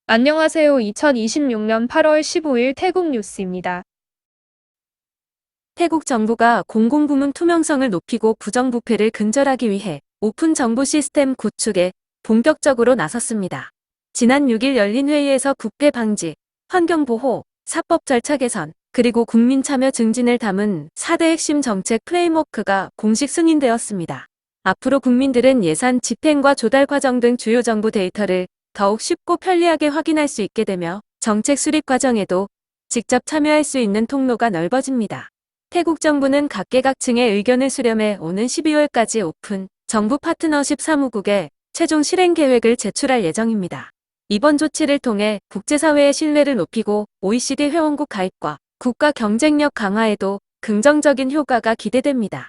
안녕하세요. 2026년 8월 15일 태국 뉴스입니다. 태국 정부가 공공부문 투명성을 높이고 부정부패를 근절하기 위해 오픈 정보 시스템 구축에 본격적으로 나섰습니다. 지난 6일 열린 회의에서 부패 방지, 환경보호, 사법 절차 개선, 그리고 국민 참여 증진을 담은 4대 핵심 정책 프레임워크가 공식 승인되었습니다. 앞으로 국민들은 예산 집행과 조달 과정 등 주요 정부 데이터를 더욱 쉽고 편리하게 확인할 수 있게 되며 정책 수립 과정에도 직접 참여할 수 있는 통로가 넓어집니다. 태국 정부는 각계각층의 의견을 수렴해 오는 12월까지 오픈 정부 파트너십 사무국에 최종 실행 계획을 제출할 예정입니다. 이번 조치를 통해 국제사회의 신뢰를 높이고 OECD 회원국 가입과 국가 경쟁력 강화에도 긍정적인 효과가 기대됩니다.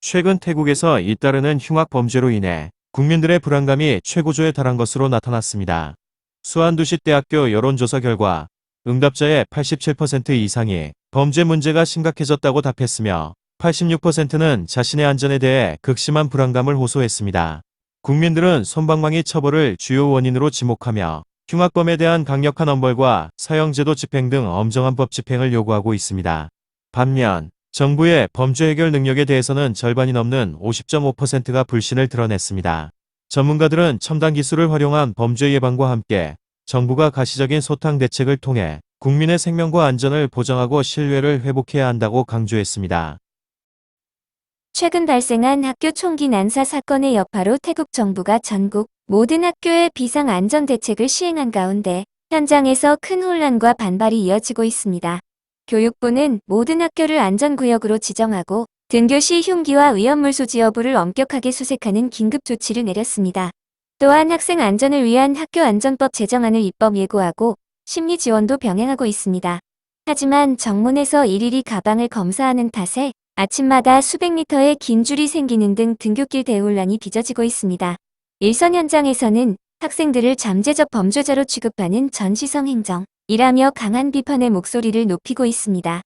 최근 태국에서 잇따르는 흉악 범죄로 인해 국민들의 불안감이 최고조에 달한 것으로 나타났습니다. 수안두시 대학교 여론조사 결과 응답자의 87% 이상이 범죄 문제가 심각해졌다고 답했으며 86%는 자신의 안전에 대해 극심한 불안감을 호소했습니다. 국민들은 솜방망이 처벌을 주요 원인으로 지목하며 흉악범에 대한 강력한 엄벌과 사형제도 집행 등 엄정한 법 집행을 요구하고 있습니다. 반면 정부의 범죄 해결 능력에 대해서는 절반이 넘는 50.5%가 불신을 드러냈습니다. 전문가들은 첨단 기술을 활용한 범죄 예방과 함께 정부가 가시적인 소탕 대책을 통해 국민의 생명과 안전을 보장하고 신뢰를 회복해야 한다고 강조했습니다. 최근 발생한 학교 총기 난사 사건의 여파로 태국 정부가 전국 모든 학교에 비상안전대책을 시행한 가운데 현장에서 큰 혼란과 반발이 이어지고 있습니다. 교육부는 모든 학교를 안전구역으로 지정하고 등교시 흉기와 위험물 소지 여부를 엄격하게 수색하는 긴급 조치를 내렸습니다. 또한 학생 안전을 위한 학교안전법 제정안을 입법 예고하고 심리 지원도 병행하고 있습니다. 하지만 정문에서 일일이 가방을 검사하는 탓에 아침마다 수백 미터의 긴 줄이 생기는 등 등굣길 대혼란이 빚어지고 있습니다. 일선 현장에서는 학생들을 잠재적 범죄자로 취급하는 전시성 행정이라며 강한 비판의 목소리를 높이고 있습니다.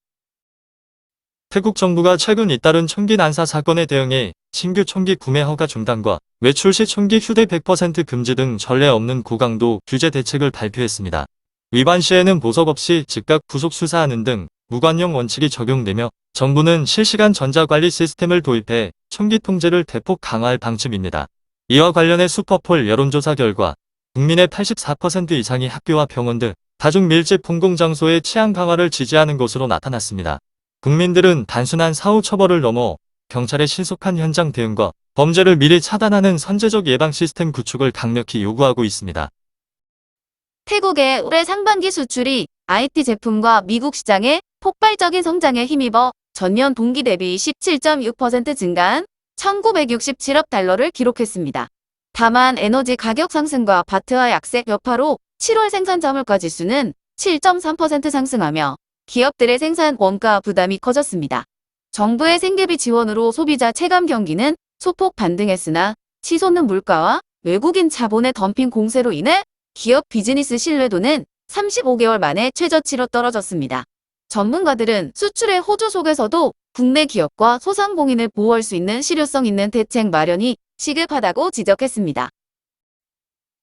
태국 정부가 최근 잇따른 총기 난사 사건에 대응해 신규 총기 구매 허가 중단과 외출 시 총기 휴대 100% 금지 등 전례 없는 고강도 규제 대책을 발표했습니다. 위반 시에는 보석 없이 즉각 구속 수사하는 등 무관용 원칙이 적용되며 정부는 실시간 전자관리 시스템을 도입해 총기 통제를 대폭 강화할 방침입니다. 이와 관련해 슈퍼폴 여론조사 결과 국민의 84% 이상이 학교와 병원 등 다중 밀집 공공장소의 치안 강화를 지지하는 것으로 나타났습니다. 국민들은 단순한 사후 처벌을 넘어 경찰의 신속한 현장 대응과 범죄를 미리 차단하는 선제적 예방 시스템 구축을 강력히 요구하고 있습니다. 태국의 올해 상반기 수출이 IT 제품과 미국 시장의 폭발적인 성장에 힘입어 전년 동기 대비 17.6% 증가한 1967억 달러를 기록했습니다. 다만 에너지 가격 상승과 바트화 약세 여파로 7월 생산 자물가 지수는 7.3% 상승하며 기업들의 생산 원가 부담이 커졌습니다. 정부의 생계비 지원으로 소비자 체감 경기는 소폭 반등했으나 치솟는 물가와 외국인 자본의 덤핑 공세로 인해 기업 비즈니스 신뢰도는 35개월 만에 최저치로 떨어졌습니다. 전문가들은 수출의 호조 속에서도 국내 기업과 소상공인을 보호할 수 있는 실효성 있는 대책 마련이 시급하다고 지적했습니다.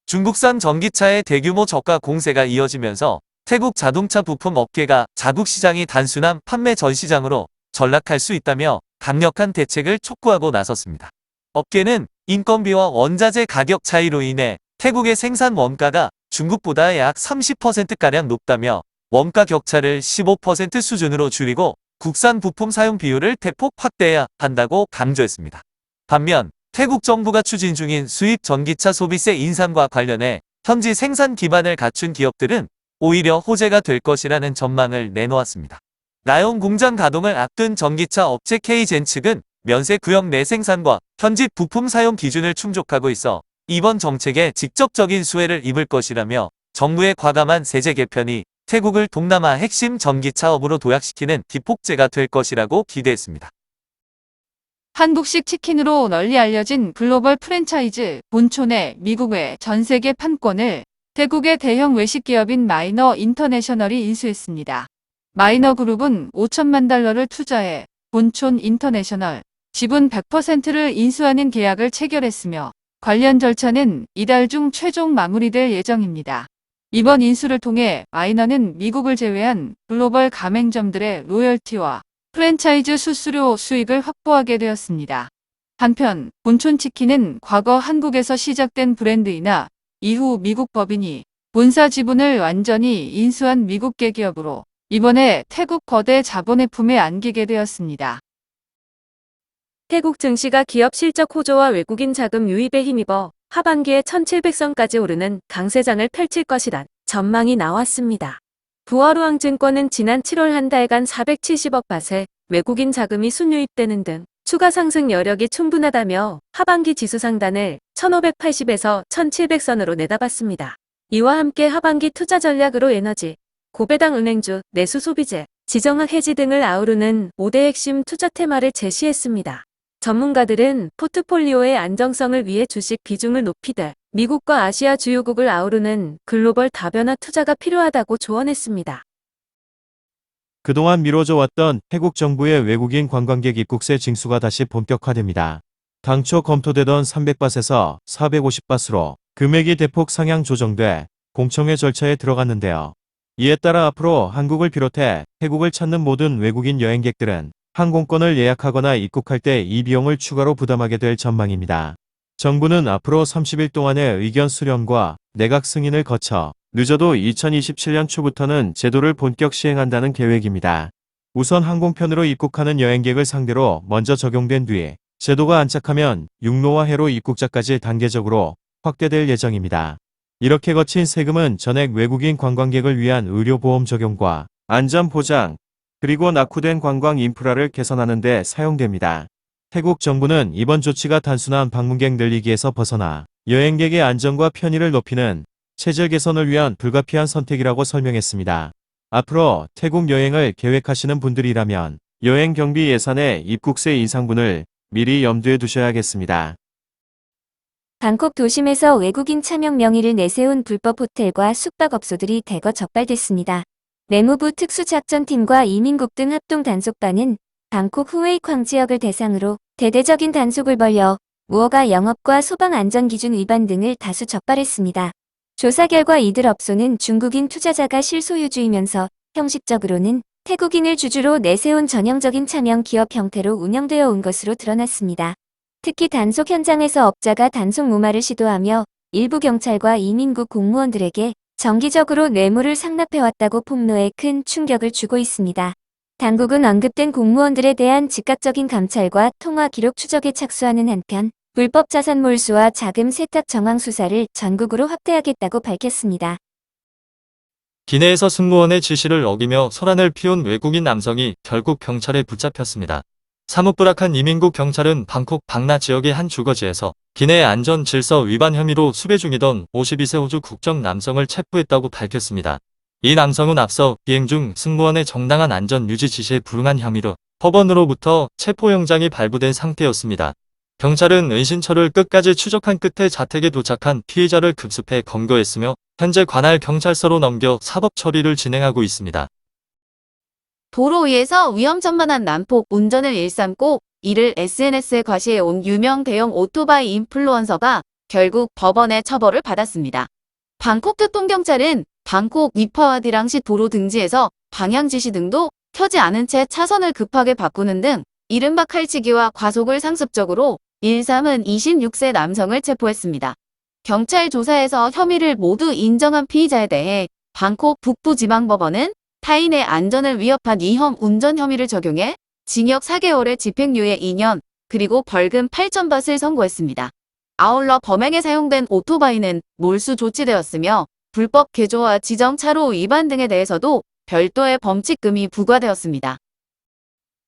중국산 전기차의 대규모 저가 공세가 이어지면서 태국 자동차 부품 업계가 자국 시장이 단순한 판매 전 시장으로 전락할 수 있다며 강력한 대책을 촉구하고 나섰습니다. 업계는 인건비와 원자재 가격 차이로 인해 태국의 생산 원가가 중국보다 약 30%가량 높다며 원가 격차를 15% 수준으로 줄이고 국산 부품 사용 비율을 대폭 확대해야 한다고 강조했습니다. 반면 태국 정부가 추진 중인 수입 전기차 소비세 인상과 관련해 현지 생산 기반을 갖춘 기업들은 오히려 호재가 될 것이라는 전망을 내놓았습니다. 나용 공장 가동을 앞둔 전기차 업체 K젠 측은 면세 구역 내 생산과 현지 부품 사용 기준을 충족하고 있어 이번 정책에 직접적인 수혜를 입을 것이라며 정부의 과감한 세제 개편이 태국을 동남아 핵심 전기차 업으로 도약시키는 기폭제가 될 것이라고 기대했습니다. 한국식 치킨으로 널리 알려진 글로벌 프랜차이즈 본촌의 미국의 전 세계 판권을 태국의 대형 외식 기업인 마이너 인터내셔널이 인수했습니다. 마이너 그룹은 5천만 달러를 투자해 본촌 인터내셔널 지분 100%를 인수하는 계약을 체결했으며 관련 절차는 이달 중 최종 마무리될 예정입니다. 이번 인수를 통해 마이너는 미국을 제외한 글로벌 가맹점들의 로열티와 프랜차이즈 수수료 수익을 확보하게 되었습니다. 한편 본촌치킨은 과거 한국에서 시작된 브랜드이나 이후 미국 법인이 본사 지분을 완전히 인수한 미국계 기업으로 이번에 태국 거대 자본의 품에 안기게 되었습니다. 태국 증시가 기업 실적 호조와 외국인 자금 유입에 힘입어 하반기에 1700선까지 오르는 강세장을 펼칠 것이란 전망이 나왔습니다. 부화루앙증권은 지난 7월 한 달간 470억 밭에 외국인 자금이 순유입되는 등 추가 상승 여력이 충분하다며 하반기 지수 상단을 1580에서 1700선으로 내다봤습니다. 이와 함께 하반기 투자 전략으로 에너지, 고배당 은행주, 내수 소비재, 지정학 해지 등을 아우르는 5대 핵심 투자 테마를 제시했습니다. 전문가들은 포트폴리오의 안정성을 위해 주식 비중을 높이되 미국과 아시아 주요국을 아우르는 글로벌 다변화 투자가 필요하다고 조언했습니다. 그동안 미뤄져 왔던 태국 정부의 외국인 관광객 입국세 징수가 다시 본격화됩니다. 당초 검토되던 300밭에서 450밭으로 금액이 대폭 상향 조정돼 공청회 절차에 들어갔는데요. 이에 따라 앞으로 한국을 비롯해 태국을 찾는 모든 외국인 여행객들은 항공권을 예약하거나 입국할 때 이 비용을 추가로 부담하게 될 전망입니다. 정부는 앞으로 30일 동안의 의견 수렴과 내각 승인을 거쳐 늦어도 2027년 초부터는 제도를 본격 시행한다는 계획입니다. 우선 항공편으로 입국하는 여행객을 상대로 먼저 적용된 뒤에 제도가 안착하면 육로와 해로 입국자까지 단계적으로 확대될 예정입니다. 이렇게 거친 세금은 전액 외국인 관광객을 위한 의료보험 적용과 안전보장, 그리고 낙후된 관광 인프라를 개선하는 데 사용됩니다. 태국 정부는 이번 조치가 단순한 방문객 늘리기에서 벗어나 여행객의 안전과 편의를 높이는 체질 개선을 위한 불가피한 선택이라고 설명했습니다. 앞으로 태국 여행을 계획하시는 분들이라면 여행 경비 예산의 입국세 인상분을 미리 염두에 두셔야겠습니다. 방콕 도심에서 외국인 차명 명의를 내세운 불법 호텔과 숙박업소들이 대거 적발됐습니다. 내무부 특수작전팀과 이민국 등 합동 단속반은 방콕 후웨이쾅 지역을 대상으로 대대적인 단속을 벌여 무허가 영업과 소방안전기준 위반 등을 다수 적발했습니다. 조사 결과 이들 업소는 중국인 투자자가 실소유주이면서 형식적으로는 태국인을 주주로 내세운 전형적인 차명 기업 형태로 운영되어 온 것으로 드러났습니다. 특히 단속 현장에서 업자가 단속 무마를 시도하며 일부 경찰과 이민국 공무원들에게 정기적으로 뇌물을 상납해왔다고 폭로해 큰 충격을 주고 있습니다. 당국은 언급된 공무원들에 대한 즉각적인 감찰과 통화 기록 추적에 착수하는 한편 불법 자산 몰수와 자금 세탁 정황 수사를 전국으로 확대하겠다고 밝혔습니다. 기내에서 승무원의 지시를 어기며 소란을 피운 외국인 남성이 결국 경찰에 붙잡혔습니다. 사뭇 불악한 이민국 경찰은 방콕 방나 지역의 한 주거지에서 기내 안전 질서 위반 혐의로 수배 중이던 52세 호주 국적 남성을 체포했다고 밝혔습니다. 이 남성은 앞서 비행 중 승무원의 정당한 안전 유지 지시에 불응한 혐의로 법원으로부터 체포영장이 발부된 상태였습니다. 경찰은 은신처를 끝까지 추적한 끝에 자택에 도착한 피해자를 급습해 검거했으며 현재 관할 경찰서로 넘겨 사법 처리를 진행하고 있습니다. 도로 위에서 위험천만한 난폭 운전을 일삼고 이를 SNS에 과시해온 유명 대형 오토바이 인플루언서가 결국 법원의 처벌을 받았습니다. 방콕 교통경찰은 방콕 위파와디랑시 도로 등지에서 방향지시 등도 켜지 않은 채 차선을 급하게 바꾸는 등 이른바 칼치기와 과속을 상습적으로 일삼은 26세 남성을 체포했습니다. 경찰 조사에서 혐의를 모두 인정한 피의자에 대해 방콕 북부지방법원은 타인의 안전을 위협한 위험 운전 혐의를 적용해 징역 4개월에 집행유예 2년, 그리고 벌금 8,000밭을 선고했습니다. 아울러 범행에 사용된 오토바이는 몰수 조치되었으며 불법 개조와 지정 차로 위반 등에 대해서도 별도의 범칙금이 부과되었습니다.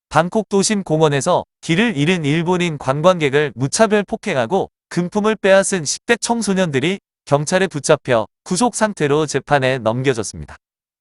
방콕 도심 공원에서 길을 잃은 일본인 관광객을 무차별 폭행하고 금품을 빼앗은 10대 청소년들이 경찰에 붙잡혀 구속 상태로 재판에 넘겨졌습니다.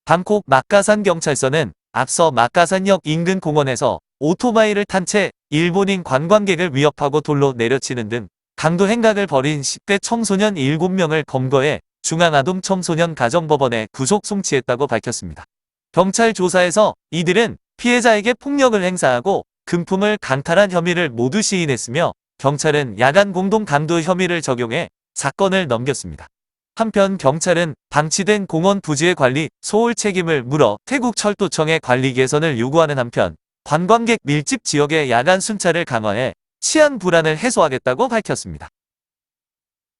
방콕 마카산 경찰서는 앞서 마카산역 인근 공원에서 오토바이를 탄 채 일본인 관광객을 위협하고 돌로 내려치는 등 강도 행각을 벌인 10대 청소년 7명을 검거해 중앙아동 청소년 가정법원에 구속 송치했다고 밝혔습니다. 경찰 조사에서 이들은 피해자에게 폭력을 행사하고 금품을 강탈한 혐의를 모두 시인했으며 경찰은 야간 공동 감도 혐의를 적용해 사건을 넘겼습니다. 한편 경찰은 방치된 공원 부지의 관리, 소홀 책임을 물어 태국철도청에 관리 개선을 요구하는 한편 관광객 밀집 지역의 야간 순찰을 강화해 치안 불안을 해소하겠다고 밝혔습니다.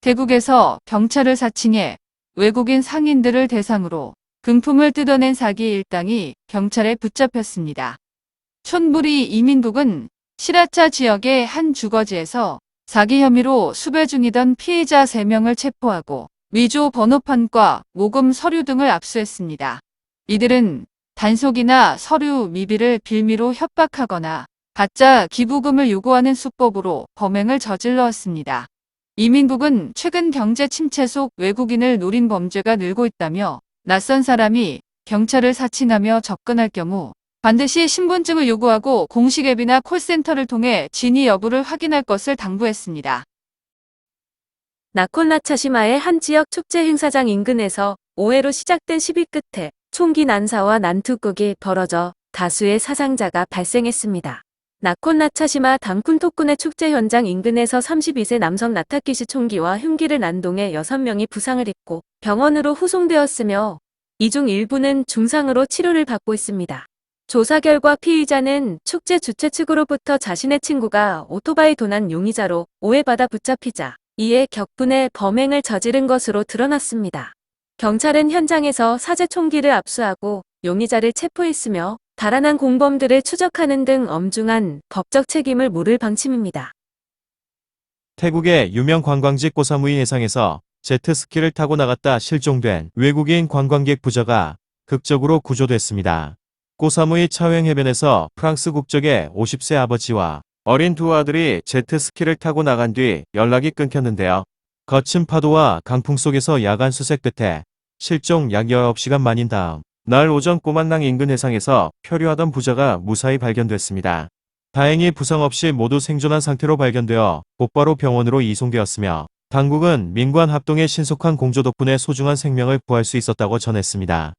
태국에서 경찰을 사칭해 외국인 상인들을 대상으로 금품을 뜯어낸 사기 일당이 경찰에 붙잡혔습니다. 촌부리 이민국은 시라차 지역의 한 주거지에서 사기 혐의로 수배 중이던 피해자 3명을 체포하고 위조 번호판과 모금 서류 등을 압수했습니다. 이들은 단속이나 서류 미비를 빌미로 협박하거나 가짜 기부금을 요구하는 수법으로 범행을 저질러왔습니다. 이민국은 최근 경제 침체 속 외국인을 노린 범죄가 늘고 있다며 낯선 사람이 경찰을 사칭하며 접근할 경우 반드시 신분증을 요구하고 공식 앱이나 콜센터를 통해 진위 여부를 확인할 것을 당부했습니다. 나콘라차시마의 한 지역 축제 행사장 인근에서 5회로 시작된 시비 끝에 총기 난사와 난투극이 벌어져 다수의 사상자가 발생했습니다. 나콘라차시마 당쿤토쿤의 축제 현장 인근에서 32세 남성 나타키시 총기와 흉기를 난동해 6명이 부상을 입고 병원으로 후송되었으며 이 중 일부는 중상으로 치료를 받고 있습니다. 조사 결과 피의자는 축제 주최 측으로부터 자신의 친구가 오토바이 도난 용의자로 오해받아 붙잡히자 이에 격분해 범행을 저지른 것으로 드러났습니다. 경찰은 현장에서 사제 총기를 압수하고 용의자를 체포했으며 달아난 공범들을 추적하는 등 엄중한 법적 책임을 물을 방침입니다. 태국의 유명 관광지 꼬사무이 해상에서 제트스키를 타고 나갔다 실종된 외국인 관광객 부자가 극적으로 구조됐습니다. 꼬사무이 차횡 해변에서 프랑스 국적의 50세 아버지와 어린 두 아들이 제트스키를 타고 나간 뒤 연락이 끊겼는데요. 거친 파도와 강풍 속에서 야간 수색 끝에 실종 약 19시간 만인 다음 날 오전 꼬만낭 인근 해상에서 표류하던 부자가 무사히 발견됐습니다. 다행히 부상 없이 모두 생존한 상태로 발견되어 곧바로 병원으로 이송되었으며 당국은 민관 합동의 신속한 공조 덕분에 소중한 생명을 구할 수 있었다고 전했습니다.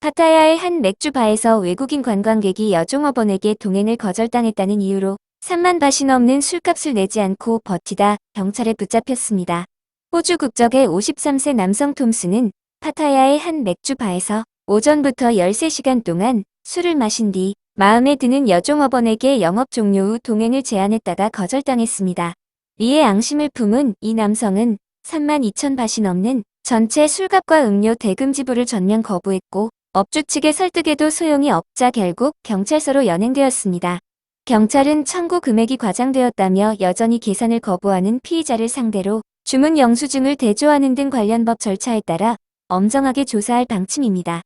파타야의 한 맥주바에서 외국인 관광객이 여종업원에게 동행을 거절당했다는 이유로 3만 바시 넘는 술값을 내지 않고 버티다 경찰에 붙잡혔습니다. 호주 국적의 53세 남성 톰스는 파타야의 한 맥주바에서 오전부터 13시간 동안 술을 마신 뒤 마음에 드는 여종업원에게 영업 종료 후 동행을 제안했다가 거절당했습니다. 이에 앙심을 품은 이 남성은 3만 2천 바시 넘는 전체 술값과 음료 대금 지불을 전면 거부했고 업주 측의 설득에도 소용이 없자 결국 경찰서로 연행되었습니다. 경찰은 청구 금액이 과장되었다며 여전히 계산을 거부하는 피의자를 상대로 주문 영수증을 대조하는 등 관련 법 절차에 따라 엄정하게 조사할 방침입니다.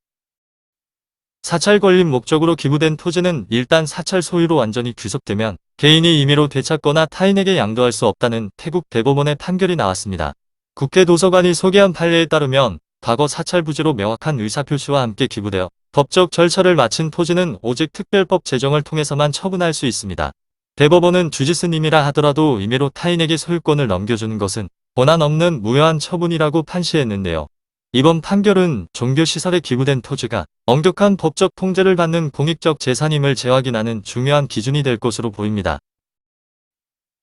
사찰 권립 목적으로 기부된 토지는 일단 사찰 소유로 완전히 귀속되면 개인이 임의로 되찾거나 타인에게 양도할 수 없다는 태국 대법원의 판결이 나왔습니다. 국회 도서관이 소개한 판례에 따르면 과거 사찰 부지로 명확한 의사표시와 함께 기부되어 법적 절차를 마친 토지는 오직 특별법 제정을 통해서만 처분할 수 있습니다. 대법원은 주지스님이라 하더라도 임의로 타인에게 소유권을 넘겨주는 것은 권한 없는 무효한 처분이라고 판시했는데요. 이번 판결은 종교시설에 기부된 토지가 엄격한 법적 통제를 받는 공익적 재산임을 재확인하는 중요한 기준이 될 것으로 보입니다.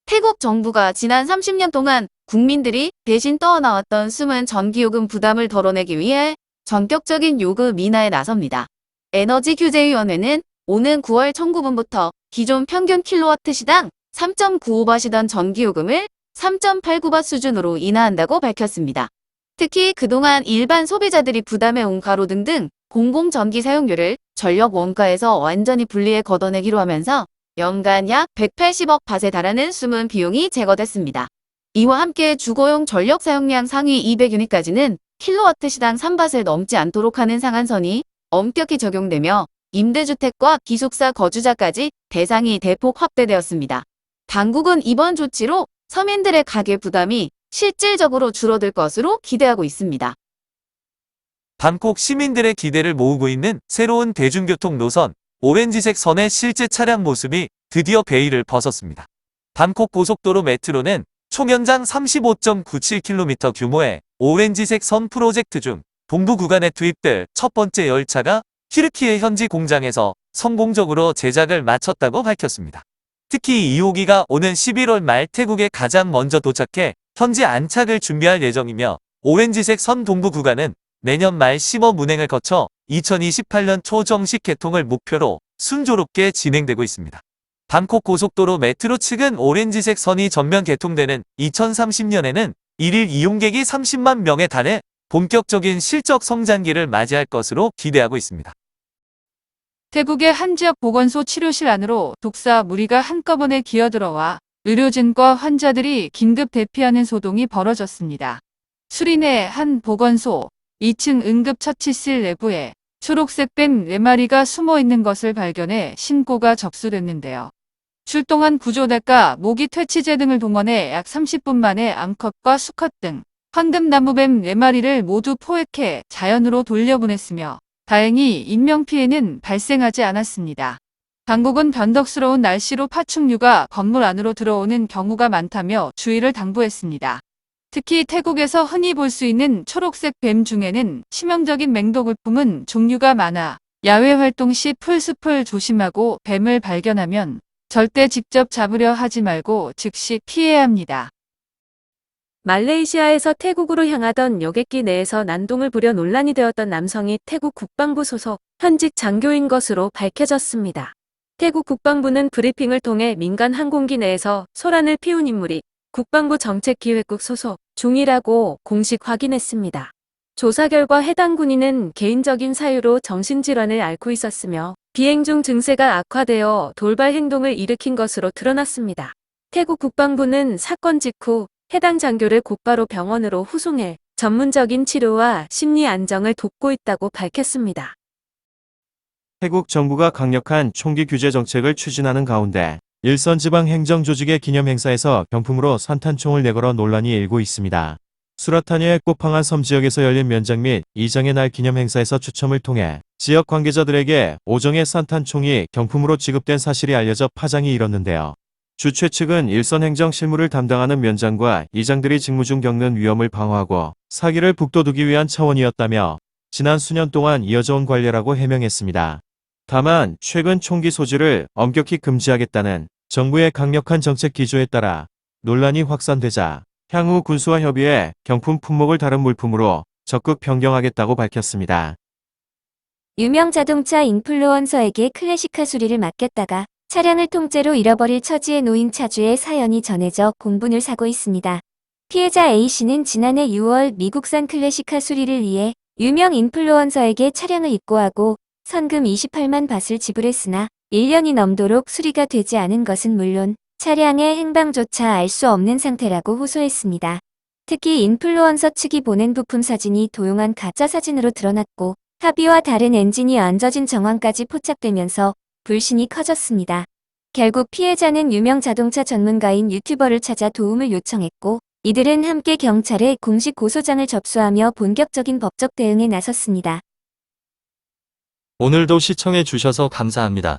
태국 정부가 지난 30년 동안 국민들이 대신 떠나왔던 숨은 전기요금 부담을 덜어내기 위해 전격적인 요금 인하에 나섭니다. 에너지규제위원회는 오는 9월 청구분부터 기존 평균 킬로와트 시당 3.95바시던 전기요금을 3.89바 수준으로 인하한다고 밝혔습니다. 특히 그동안 일반 소비자들이 부담해온 가로 등등 공공전기 사용료를 전력 원가에서 완전히 분리해 걷어내기로 하면서 연간 약 180억 밭에 달하는 숨은 비용이 제거됐습니다. 이와 함께 주거용 전력 사용량 상위 200유닛까지는 킬로와트 시당 3밭을 넘지 않도록 하는 상한선이 엄격히 적용되며 임대주택과 기숙사 거주자까지 대상이 대폭 확대되었습니다. 당국은 이번 조치로 서민들의 가계 부담이 실질적으로 줄어들 것으로 기대하고 있습니다. 방콕 시민들의 기대를 모으고 있는 새로운 대중교통 노선, 오렌지색 선의 실제 차량 모습이 드디어 베일을 벗었습니다. 방콕 고속도로 메트로는 총 연장 35.97km 규모의 오렌지색 선 프로젝트 중 동부 구간에 투입될 첫 번째 열차가 튀르키예 현지 공장에서 성공적으로 제작을 마쳤다고 밝혔습니다. 특히 2호기가 오는 11월 말 태국에 가장 먼저 도착해 현지 안착을 준비할 예정이며 오렌지색 선 동부 구간은 내년 말 심업 운행을 거쳐 2028년 초 정식 개통을 목표로 순조롭게 진행되고 있습니다. 방콕 고속도로 메트로 측은 오렌지색 선이 전면 개통되는 2030년에는 일일 이용객이 30만 명에 달해 본격적인 실적 성장기를 맞이할 것으로 기대하고 있습니다. 태국의 한 지역 보건소 치료실 안으로 독사 무리가 한꺼번에 기어들어와 의료진과 환자들이 긴급 대피하는 소동이 벌어졌습니다. 수린의 한 보건소 2층 응급처치실 내부에 초록색 뱀 4마리가 숨어 있는 것을 발견해 신고가 접수됐는데요. 출동한 구조대가 모기 퇴치제 등을 동원해 약 30분 만에 암컷과 수컷 등 황금나무뱀 4마리를 모두 포획해 자연으로 돌려보냈으며 다행히 인명피해는 발생하지 않았습니다. 당국은 변덕스러운 날씨로 파충류가 건물 안으로 들어오는 경우가 많다며 주의를 당부했습니다. 특히 태국에서 흔히 볼 수 있는 초록색 뱀 중에는 치명적인 맹독을품은 종류가 많아 야외 활동 시 풀숲을 조심하고 뱀을 발견하면 절대 직접 잡으려 하지 말고 즉시 피해야 합니다. 말레이시아에서 태국으로 향하던 여객기 내에서 난동을 부려 논란이 되었던 남성이 태국 국방부 소속 현직 장교인 것으로 밝혀졌습니다. 태국 국방부는 브리핑을 통해 민간 항공기 내에서 소란을 피운 인물이 국방부 정책기획국 소속 중이라고 공식 확인했습니다. 조사 결과 해당 군인은 개인적인 사유로 정신질환을 앓고 있었으며 비행 중 증세가 악화되어 돌발 행동을 일으킨 것으로 드러났습니다. 태국 국방부는 사건 직후 해당 장교를 곧바로 병원으로 후송해 전문적인 치료와 심리 안정을 돕고 있다고 밝혔습니다. 태국 정부가 강력한 총기 규제 정책을 추진하는 가운데 일선지방행정조직의 기념행사에서 경품으로 산탄총을 내걸어 논란이 일고 있습니다. 수라타니의 꼬팡한 섬 지역에서 열린 면장 및 이장의 날 기념행사에서 추첨을 통해 지역 관계자들에게 5정의 산탄총이 경품으로 지급된 사실이 알려져 파장이 일었는데요. 주최 측은 일선 행정 실무를 담당하는 면장과 이장들이 직무 중 겪는 위험을 방어하고 사기를 북돋우기 위한 차원이었다며 지난 수년 동안 이어져온 관례라고 해명했습니다. 다만 최근 총기 소지를 엄격히 금지하겠다는 정부의 강력한 정책 기조에 따라 논란이 확산되자 향후 군수와 협의해 경품 품목을 다른 물품으로 적극 변경하겠다고 밝혔습니다. 유명 자동차 인플루언서에게 클래식카 수리를 맡겼다가 차량을 통째로 잃어버릴 처지에 놓인 차주의 사연이 전해져 공분을 사고 있습니다. 피해자 A씨는 지난해 6월 미국산 클래식카 수리를 위해 유명 인플루언서에게 차량을 입고하고 선금 28만 밭을 지불했으나 1년이 넘도록 수리가 되지 않은 것은 물론 차량의 행방조차 알 수 없는 상태라고 호소했습니다. 특히 인플루언서 측이 보낸 부품 사진이 도용한 가짜 사진으로 드러났고 합의와 다른 엔진이 얹어진 정황까지 포착되면서 불신이 커졌습니다. 결국 피해자는 유명 자동차 전문가인 유튜버를 찾아 도움을 요청했고 이들은 함께 경찰에 공식 고소장을 접수하며 본격적인 법적 대응에 나섰습니다. 오늘도 시청해 주셔서 감사합니다.